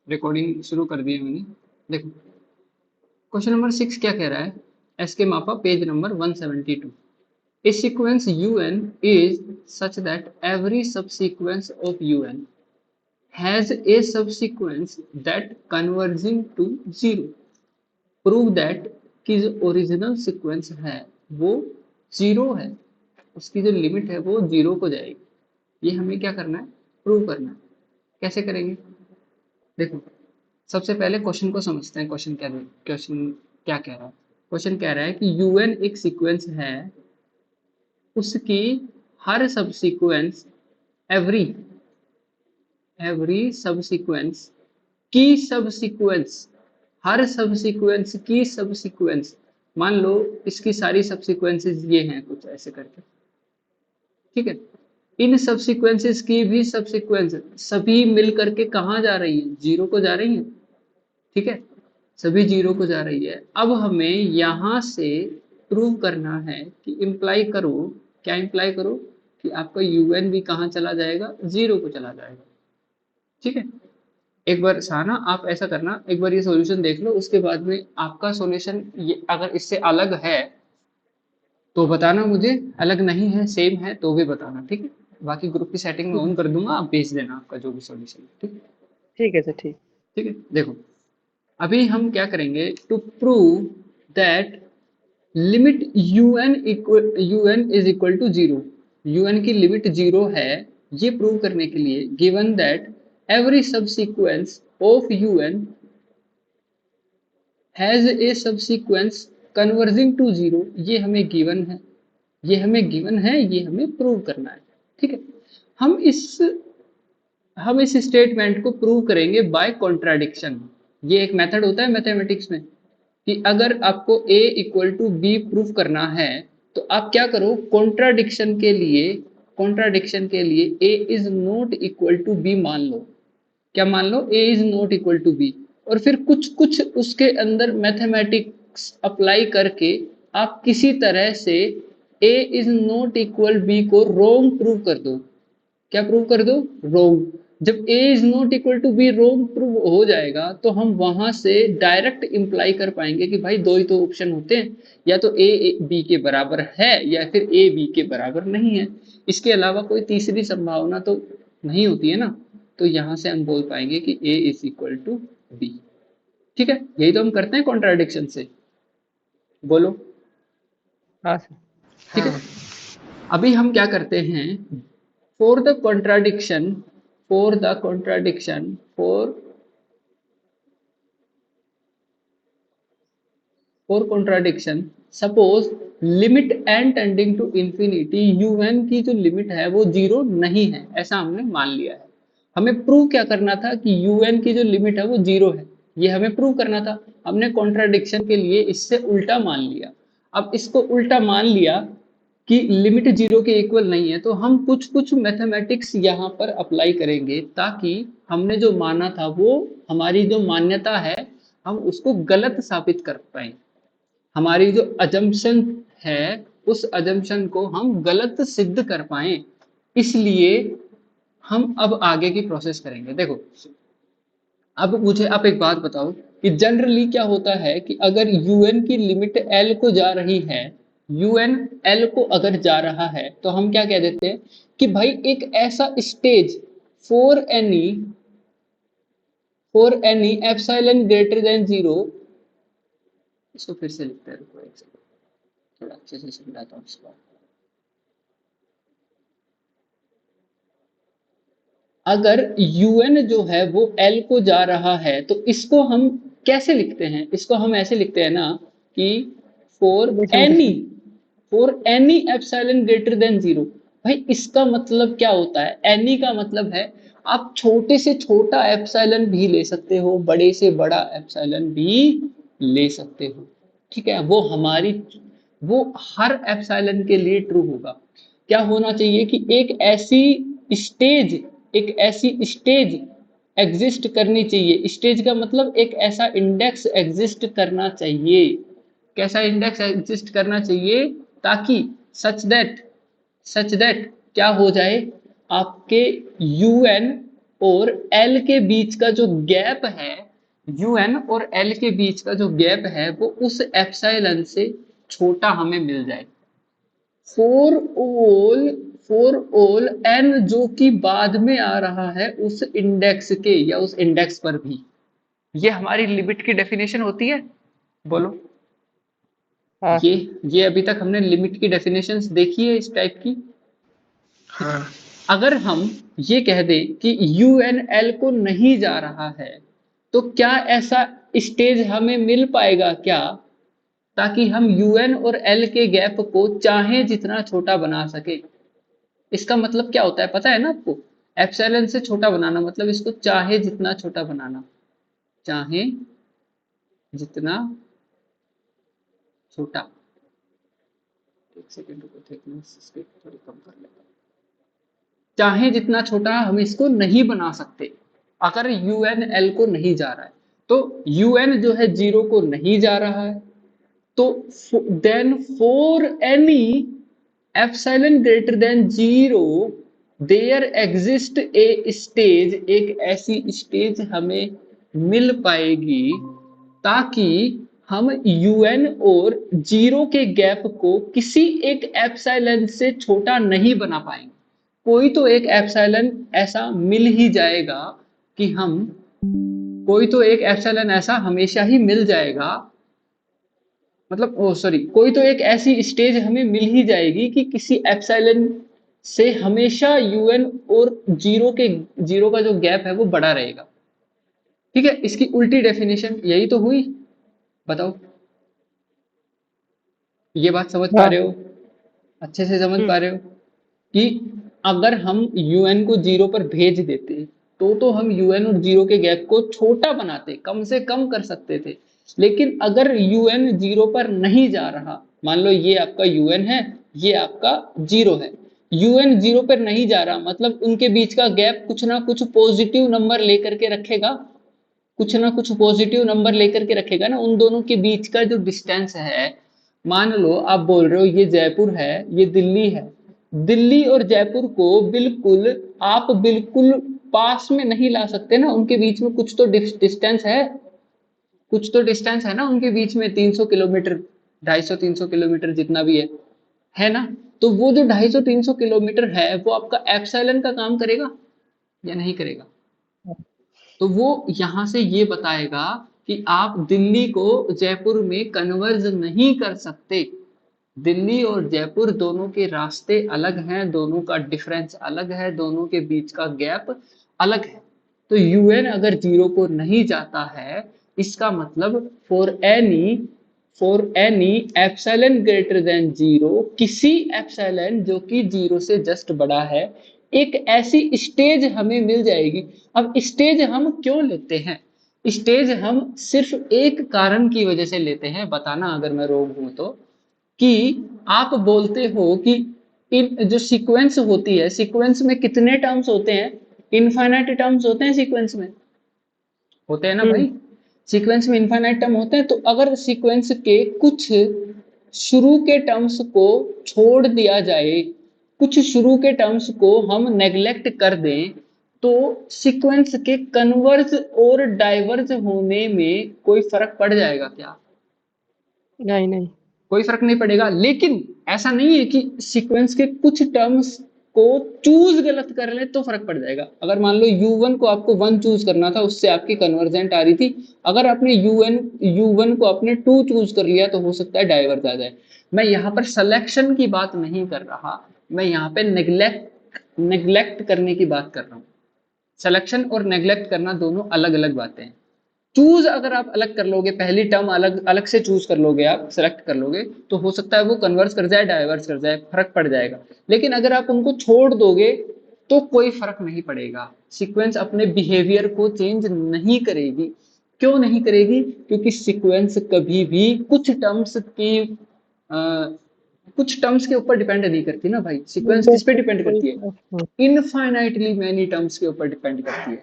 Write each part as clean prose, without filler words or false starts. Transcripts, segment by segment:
Recording शुरू कर दी है मैंने। देखो क्वेश्चन नंबर 6 क्या कह रहा है, एस के मापा page number 172। A sequence un is such that every subsequence of un has a subsequence that converging to zero. Prove that कि जो ओरिजिनल सीक्वेंस है वो जीरो है, उसकी जो लिमिट है वो जीरो को जाएगी। ये हमें क्या करना है, प्रूव करना है। कैसे करेंगे, देखो सबसे पहले क्वेश्चन को समझते हैं। क्वेश्चन क्या कह रहा है। क्वेश्चन कह रहा है कि un एक सीक्वेंस है, उसकी हर सबसीक्वेंस एवरी सबसीक्वेंस की सबसीक्वेंस, हर सबसीक्वेंस की सबसीक्वेंस, मान लो इसकी सारी सबसीक्वेंसेस ये हैं कुछ ऐसे करके, ठीक है। इन सबसीक्वेंसेस की भी सबसीक्वेंस सभी मिल करके कहाँ जा रही है, जीरो को जा रही है, ठीक है। सभी जीरो को जा रही है। अब हमें यहां से प्रूव करना है कि इंप्लाई करो, क्या इंप्लाई करो कि आपका यूएन भी कहाँ चला जाएगा, जीरो को चला जाएगा, ठीक है। एक बार साना आप ऐसा करना, एक बार ये सॉल्यूशन देख लो, उसके बाद में आपका सॉल्यूशन ये अगर इससे अलग है तो बताना मुझे, अलग नहीं है सेम है तो भी बताना, ठीक है। बाकी ग्रुप की सेटिंग में ऑन कर दूंगा, आप भेज देना आपका जो भी सॉल्यूशन, ठीक है। ठीक है सर, ठीक। ठीक है, देखो अभी हम क्या करेंगे, to prove that limit un is equal to zero, un की लिमिट जीरो है, ये प्रूव करने के लिए given that every subsequence of un has a subsequence converging to zero, ये हमें गिवन है, ये हमें प्रूव करना है, ठीक है। हम इस स्टेटमेंट को प्रूव करेंगे बाय कॉन्ट्राडिक्शन। ये एक मेथड होता है मैथमेटिक्स में कि अगर आपको a equal to B proof करना है तो आप क्या करो, कॉन्ट्राडिक्शन के लिए a is not equal to B मान लो। क्या मान लो, a is not equal to B, और फिर कुछ उसके अंदर मैथमेटिक्स अप्लाई करके आप किसी तरह से a is not equal B को रोंग प्रूव कर दो। क्या प्रूव कर दो, रोंग। जब a is not equal to B wrong prove हो जाएगा तो हम वहां से डायरेक्ट इंप्लाई कर पाएंगे कि भाई दो ही तो ऑप्शन होते हैं, या तो a b के बराबर है या फिर a b के बराबर नहीं है, इसके अलावा कोई तीसरी संभावना तो नहीं होती है ना। तो यहां से हम बोल पाएंगे कि a is equal to B, ठीक है। यही तो हम करते हैं कॉन्ट्राडिक्शन से, बोलो। हाँ सर। ठीक है, अभी हम क्या करते हैं, for the contradiction for contradiction suppose limit n tending to infinity, un की जो लिमिट है वो जीरो नहीं है, ऐसा हमने मान लिया है। हमें प्रूव क्या करना था कि un की जो लिमिट है वो जीरो है, ये हमें प्रूव करना था। हमने कॉन्ट्राडिक्शन के लिए इससे उल्टा मान लिया। अब इसको उल्टा मान लिया कि लिमिट जीरो के इक्वल नहीं है, तो हम कुछ मैथमेटिक्स यहाँ पर अप्लाई करेंगे ताकि हमने जो माना था वो, हमारी जो मान्यता है हम उसको गलत साबित कर पाए। हमारी जो अजम्पशन है उस अजम्पशन को हम गलत सिद्ध कर पाए, इसलिए हम अब आगे की प्रोसेस करेंगे। देखो अब मुझे आप एक बात बताओ कि जनरली क्या होता है कि अगर un की लिमिट l को जा रही है, un l को अगर जा रहा है तो हम क्या कह देते हैं कि भाई एक ऐसा stage for any epsilon greater than zero, इसको फिर से लिखते हैं, रुको एक सेकंड थोड़ा अच्छे से समझाता हूँ इसको। अगर un जो है वो l को जा रहा है तो इसको हम कैसे लिखते हैं, इसको हम ऐसे लिखते हैं ना कि for any epsilon greater than zero. भाई इसका मतलब क्या होता है, एनी का मतलब है आप छोटे से छोटा एप्सिलॉन भी ले सकते हो, बड़े से बड़ा एप्सिलॉन भी ले सकते हो, ठीक है। वो हर एप्सिलॉन के लिए ट्रू होगा। क्या होना चाहिए कि एक ऐसी स्टेज एग्जिस्ट करनी चाहिए। स्टेज का मतलब एक ऐसा इंडेक्स एग्जिस्ट करना चाहिए। कैसा इंडेक्स एग्जिस्ट करना चाहिए, ताकि सच दैट क्या हो जाए, आपके un और एल के बीच का जो गैप है, यूएन और एल के बीच का जो गैप है वो उस एप्सिलॉन से छोटा हमें मिल जाए। For all for all N जो कि बाद में आ रहा है उस इंडेक्स के या उस इंडेक्स पर भी, ये हमारी लिमिट की डेफिनेशन होती है। बोलो। हाँ ये ये अभी तक हमने लिमिट की डेफिनेशंस देखी है इस टाइप की। हाँ। अगर हम ये कह दें कि यू एन एल को नहीं जा रहा है, तो क्या ऐसा स्टेज हमें मिल पाएगा क्या, ताकि हम यूएन और एल के गैप को चाहे जितना छोटा बना सके। इसका मतलब क्या होता है पता है ना आपको? एप्सिलॉन से छोटा बनाना मतलब इसको चाहे जितना छोटा बनाना, चाहे जितना छोटा। एक सेकंड रुको, थिकनेस इसकी थोड़ी कम कर लेता हूं। चाहे जितना छोटा हम इसको नहीं बना सकते अगर यूएन एल को नहीं जा रहा है। तो यूएन जो है जीरो को नहीं जा रहा है, तो then for any epsilon greater than zero there exist a stage, एक ऐसी स्टेज हमें मिल पाएगी ताकि हम यूएन और जीरो के गैप को किसी एक एप्सिलॉन से छोटा नहीं बना पाएंगे। कोई तो एक एप्सिलॉन ऐसा मिल ही जाएगा कि हम, कोई तो एक एप्सिलॉन ऐसा हमेशा ही मिल जाएगा, मतलब ओ सॉरी, कोई तो एक ऐसी स्टेज हमें मिल ही जाएगी कि किसी एप्सिलॉन से हमेशा यूएन और जीरो का जो गैप है वो बड़ा रहेगा। ठीक है, इसकी उल्टी डेफिनेशन यही तो हुई। बताओ, ये बात समझ पा हाँ। रहे हो? अच्छे से समझ पा रहे हो कि अगर हम यूएन को जीरो पर भेज देते तो हम यूएन और जीरो के गैप को छोटा बनाते, कम से कम कर सकते थे। लेकिन अगर यूएन जीरो पर नहीं जा रहा, मान लो ये आपका यूएन है, ये आपका जीरो है, यूएन जीरो पर नहीं जा रहा मतलब उनके बीच का गैप कुछ ना कुछ पॉजिटिव नंबर लेकर के रखेगा, कुछ ना कुछ पॉजिटिव नंबर लेकर के रखेगा ना। उन दोनों के बीच का जो डिस्टेंस है, मान लो आप बोल रहे हो ये जयपुर है, ये दिल्ली है, दिल्ली और जयपुर को बिल्कुल आप बिल्कुल पास में नहीं ला सकते ना, उनके बीच में कुछ तो डिस्टेंस है, कुछ तो डिस्टेंस है ना उनके बीच में, 300 किलोमीटर, 250 300 किलोमीटर जितना भी है ना। तो वो जो 250 300 किलोमीटर है वो आपका एप्सिलॉन का काम करेगा या नहीं करेगा? तो वो यहां से ये बताएगा कि आप दिल्ली को जयपुर में कन्वर्ज नहीं कर सकते। दिल्ली और जयपुर दोनों के रास्ते अलग हैं, दोनों का डिफरेंस अलग है, दोनों के बीच का गैप अलग है। तो यूएन अगर जीरो को नहीं जाता है, इसका मतलब for any epsilon greater than zero, किसी एप्सिलॉन जो कि जीरो से जस्ट बड़ा है, एक ऐसी स्टेज हमें मिल जाएगी। अब स्टेज हम क्यों लेते हैं? स्टेज हम सिर्फ एक कारण की वजह से लेते हैं, बताना अगर मैं रोग हूं तो, कि आप बोलते हो कि इन जो सीक्वेंस होती है, सीक्वेंस में कितने टर्म्स होते हैं? इनफाइनाइट टर्म्स होते हैं सीक्वेंस में, होते हैं ना भाई? सीक्वेंस में इनफाइनाइट टर्म होते हैं। तो अगर सीक्वेंस के कुछ शुरू के टर्म्स को छोड़ दिया जाए, कुछ शुरू के टर्म्स को हम नेग्लेक्ट कर दें, तो सीक्वेंस के कन्वर्ज और डाइवर्ज होने में कोई फर्क पड़ जाएगा क्या? नहीं नहीं। कोई फर्क नहीं पड़ेगा। लेकिन ऐसा नहीं है कि सीक्वेंस के कुछ टर्म्स को चूज गलत कर ले तो फर्क पड़ जाएगा। अगर मान लो u1 को आपको 1 चूज करना था, उससे आपकी कन्वर्जेंट आ रही थी, अगर आपने u1 को आपने 2 चूज कर लिया तो हो सकता है डाइवर्ज आ जाए। मैं यहाँ पर सिलेक्शन की बात नहीं कर रहा, मैं यहाँ पे नेग्लेक्ट करने की बात कर रहा हूँ। सिलेक्शन और नेग्लेक्ट करना दोनों अलग अलग बातें हैं। चूज अगर आप अलग कर लोगे, पहली टर्म अलग अलग से चूज कर लोगे, आप सेलेक्ट कर लोगे, तो हो सकता है वो कन्वर्स कर जाए, डाइवर्स कर जाए, फर्क पड़ जाएगा। लेकिन अगर आप उनको छोड़ दोगे तो कोई फर्क नहीं पड़ेगा, सीक्वेंस अपने बिहेवियर को चेंज नहीं करेगी। क्यों नहीं करेगी? क्योंकि सीक्वेंस कभी भी कुछ टर्म्स के ऊपर डिपेंड नहीं करती ना भाई। सीक्वेंस किस पे डिपेंड करती है? इनफाइनाइटली मैनी टर्म्स के ऊपर डिपेंड करती है।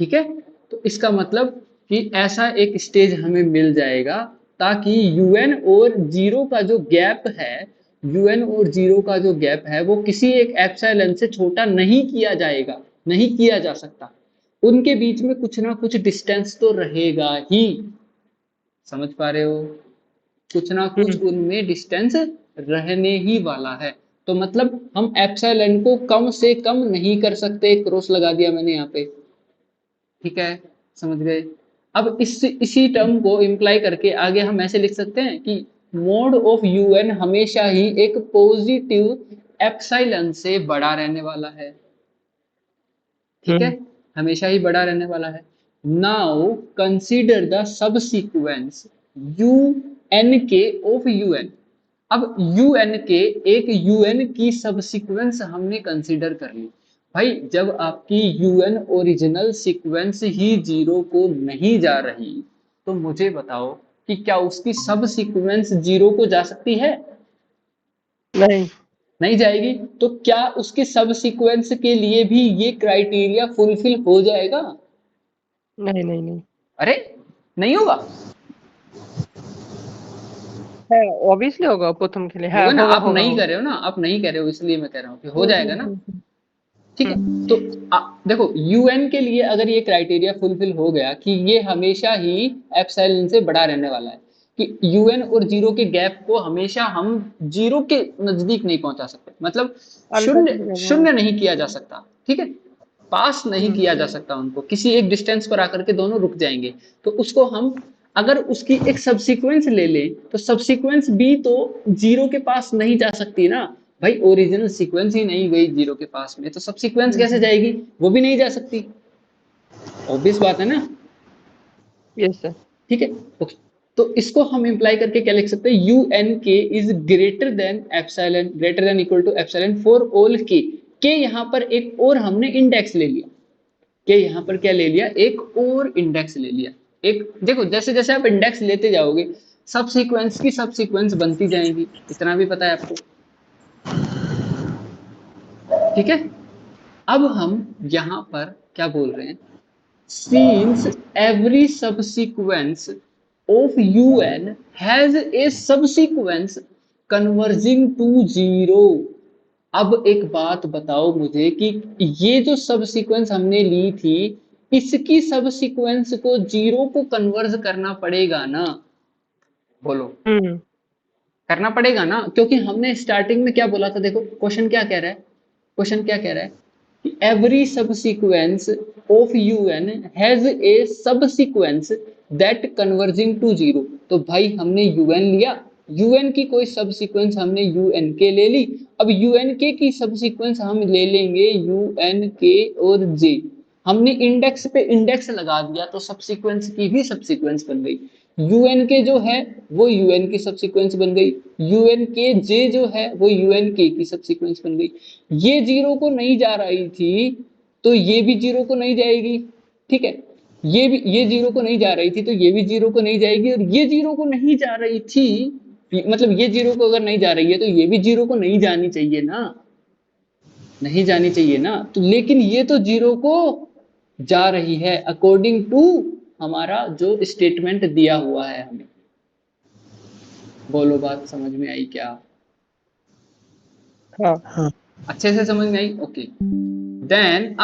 ठीक है, तो इसका मतलब कि ऐसा एक स्टेज हमें मिल जाएगा ताकि यूएन और जीरो का जो गैप है, यूएन और जीरो का जो गैप है वो किसी एक एप्सिलॉन से छोटा नहीं किया जाएगा। नहीं किया जा सकता। उनके बीच में कुछ ना कुछ डिस्टेंस तो रहेगा ही, समझ पा रहे हो? कुछ ना कुछ हम्म उनमें डिस्टेंस रहने ही वाला है। तो मतलब हम एप्सिलॉन को कम से कम नहीं कर सकते, क्रॉस लगा दिया मैंने यहाँ पे, ठीक है, समझ गए? अब इसी टर्म को इम्प्लाई करके आगे हम ऐसे लिख सकते हैं कि मोड ऑफ यूएन हमेशा ही एक पॉजिटिव एप्सिलॉन से बड़ा रहने वाला है, ठीक है, हम्म हमेशा ही बड़ा रहने वाला है। Now consider the subsequence U N K of U N. अब यूएन के, एक यूएन की सब सीक्वेंस हमने कंसीडर कर ली। भाई जब आपकी यूएन ओरिजिनल सीक्वेंस ही जीरो को नहीं जा रही, तो मुझे बताओ कि क्या उसकी सब सीक्वेंस जीरो को जा सकती है? नहीं नहीं जाएगी। तो क्या उसके सब सीक्वेंस के लिए भी ये क्राइटेरिया फुलफिल हो जाएगा? नहीं नहीं नहीं अरे नहीं होगा। है, ऑब्वियसली होगा प्रथम के लिए, हाँ होगा ना? होगा आप होगा नहीं होगा। कर रहे हो ना, आप नहीं कर रहे हो, इसलिए मैं कह रहा हूँ कि हो जाएगा ना, हम्म। ठीक है। तो देखो यूएन के लिए अगर ये क्राइटेरिया फुलफिल हो गया कि ये हमेशा ही एप्सिलॉन से बड़ा रहने वाला है, कि यूएन और जीरो के गैप को हमेशा हम जीरो के नजदीक नहीं पहुंचा सकते, मतलब अल्फा शून्य, के लिए हाँ। शून्य नहीं किया जा सकता, ठीक है, पास नहीं हम्म किया जा सकता उनको, किसी एक डिस्टेंस पर आकर के दोनों रुक जाएंगे। तो उसको हम अगर उसकी एक सबसीक्वेंस ले लें, तो सबसीक्वेंस भी तो जीरो के पास नहीं जा सकती ना। भाई ओरिजिनल सीक्वेंस ही नहीं गई जीरो के पास में, तो सब सीक्वेंस कैसे हम्म। जाएगी? वो भी नहीं जा सकती, ऑब्वियस बात है ना, यस सर। ठीक है। तो इसको हम इंप्लाई करके क्या लिख सकते हैं? U N K is greater than epsilon, greater than equal to epsilon for all K यहाँ पर एक और हमने इंडेक्स ले लिया, के यहाँ पर क्या ले लिया? एक और इंडेक्स ले लिया। एक देखो, जैसे जैसे आप इंडेक्स लेते जाओगे, सब सीक्वेंस की सब सीक्वेंस बनती जाएंगी, इतना भी पता है आपको, ठीक है। अब हम यहाँ पर क्या बोल रहे हैं? since every subsequence of un has a subsequence converging to zero। अब एक बात बताओ मुझे कि ये जो सब सीक्वेंस हमने ली थी, इसकी सब सीक्वेंस को जीरो को कन्वर्ज करना पड़ेगा ना? बोलो, हम्म करना पड़ेगा ना, क्योंकि हमने स्टार्टिंग में क्या बोला था? देखो क्वेश्चन क्या कह रहा है, क्वेश्चन क्या कह रहा है कि every subsequence of u n has a subsequence that converging to zero. तो भाई हमने यूएन लिया, यूएन की कोई सब सीक्वेंस हमने यूएन के ले ली, अब यूएन के की सब सीक्वेंस हम ले लेंगे यूएन के और जे। हमने इंडेक्स पे इंडेक्स लगा दिया, तो सब सीक्वेंस की भी सब सीक्वेंस बन गई। यूएन के जो है वो यूएन की सब सीक्वेंस बन गई, यूएन के जे जो है वो यूएन के की सब सीक्वेंस बन गई। ये जीरो को नहीं जा रही थी, तो ये भी जीरो को नहीं जाएगी, ठीक है। ये जीरो को नहीं जा रही थी, तो ये भी जीरो को नहीं जाएगी, और ये जीरो को नहीं जा रही थी, मतलब ये जीरो को अगर नहीं जा रही है, तो ये भी जीरो को नहीं जानी चाहिए ना, नहीं जानी चाहिए ना। तो लेकिन ये तो जीरो को जा रही है अकॉर्डिंग टू हमारा जो स्टेटमेंट दिया हुआ है हमें। बोलो, बात समझ में आई क्या? हाँ। अच्छे से समझ में आई? ओके। देन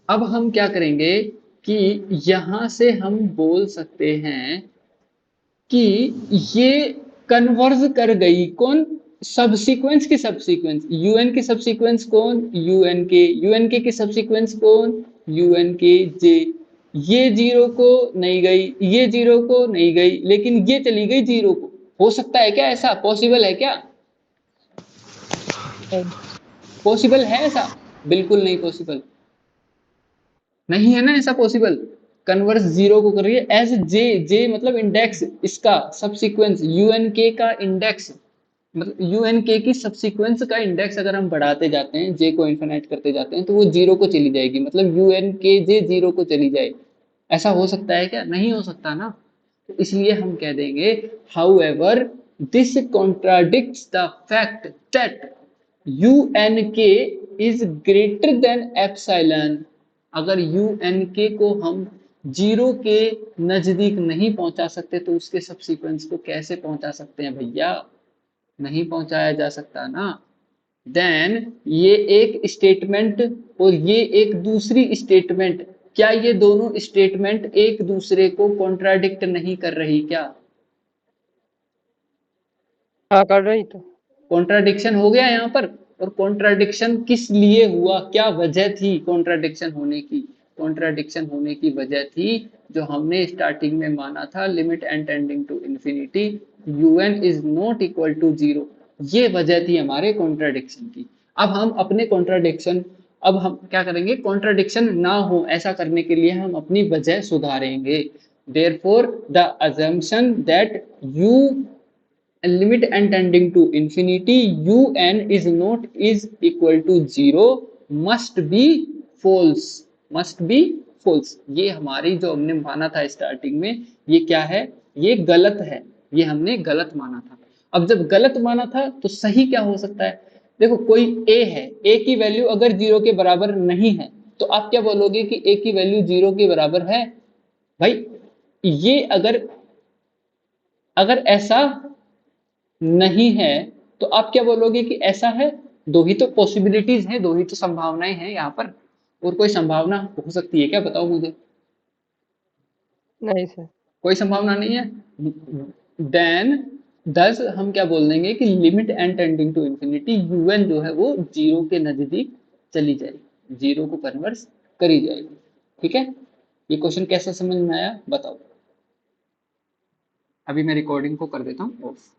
अब हम क्या करेंगे कि यहां से हम बोल सकते हैं कि ये कन्वर्ज कर गई कौन? सब सीक्वेंस की सब सीक्वेंस, यूएन की सब सीक्वेंस कौन? यूएन के की सब सीक्वेंस कौन? यूएन के जे। ये जीरो को नहीं गई, ये जीरो को नहीं गई, लेकिन ये चली गई जीरो को। हो सकता है क्या? ऐसा पॉसिबल है क्या? नहीं पॉसिबल है ऐसा? बिल्कुल नहीं पॉसिबल, नहीं है ना ऐसा पॉसिबल। कन्वर्स जीरो को कर रही है एज जे, जे मतलब इंडेक्स, इसका सब सीक्वेंस यूएन के का इंडेक्स, मतलब यूएन के की सब सीक्वेंस का इंडेक्स अगर हम बढ़ाते जाते हैं, जे को इन्फिनाइट करते जाते हैं, तो वो जीरो को चली जाएगी, मतलब यूएन के जे जीरो को चली जाए। ऐसा हो सकता है क्या? नहीं हो सकता ना। तो इसलिए हम कह देंगे how ever this contradicts the fact that UN के इज ग्रेटर देन एप्सिलॉन। अगर यूएन के को हम जीरो के नजदीक नहीं पहुंचा सकते, तो उसके सब सीक्वेंस को कैसे पहुंचा सकते हैं भैया? नहीं पहुंचाया जा सकता ना। देन ये एक स्टेटमेंट और ये एक दूसरी स्टेटमेंट, क्या ये दोनों स्टेटमेंट एक दूसरे को कॉन्ट्राडिक्ट नहीं कर रही क्या? हाँ कर रही तो। कॉन्ट्राडिक्शन हो गया यहाँ पर। और कॉन्ट्राडिक्शन किस लिए हुआ, क्या वजह थी कॉन्ट्राडिक्शन होने की? कॉन्ट्राडिक्शन होने की वजह थी जो हमने स्टार्टिंग में माना था, limit N tending to infinity un is not equal to zero. ये वजह थी हमारे कॉन्ट्राडिक्शन की। अब हम अपने कॉन्ट्राडिक्शन, अब हम क्या करेंगे, कॉन्ट्राडिक्शन ना हो ऐसा करने के लिए हम अपनी वजह सुधारेंगे। Therefore the assumption that u limit n tending to infinity un is not is equal to zero must be false, must be false। ये हमारी जो हमने माना था स्टार्टिंग में, ये क्या है, ये गलत है, ये हमने गलत माना था। अब जब गलत माना था तो सही क्या हो सकता है? देखो कोई a है, a की वैल्यू अगर जीरो के बराबर नहीं है तो आप क्या बोलोगे कि a की वैल्यू जीरो के बराबर है? भाई ये अगर अगर ऐसा नहीं है तो आप क्या बोलोगे कि ऐसा है? दो ही तो पॉसिबिलिटीज हैं, दो ही तो संभावनाएं हैं यहाँ पर। और कोई संभावना हो सकती है क्या, बताओ मुझे? नहीं सर। कोई संभावना नहीं है। देन दस हम क्या बोल देंगे कि limit N tending to infinity U N जो है वो जीरो के नजदीक चली जाएगी, जीरो को कन्वर्स करी जाएगी। ठीक है, ये क्वेश्चन कैसा समझ में आया बताओ? अभी मैं रिकॉर्डिंग को कर देता हूँ ऑफ।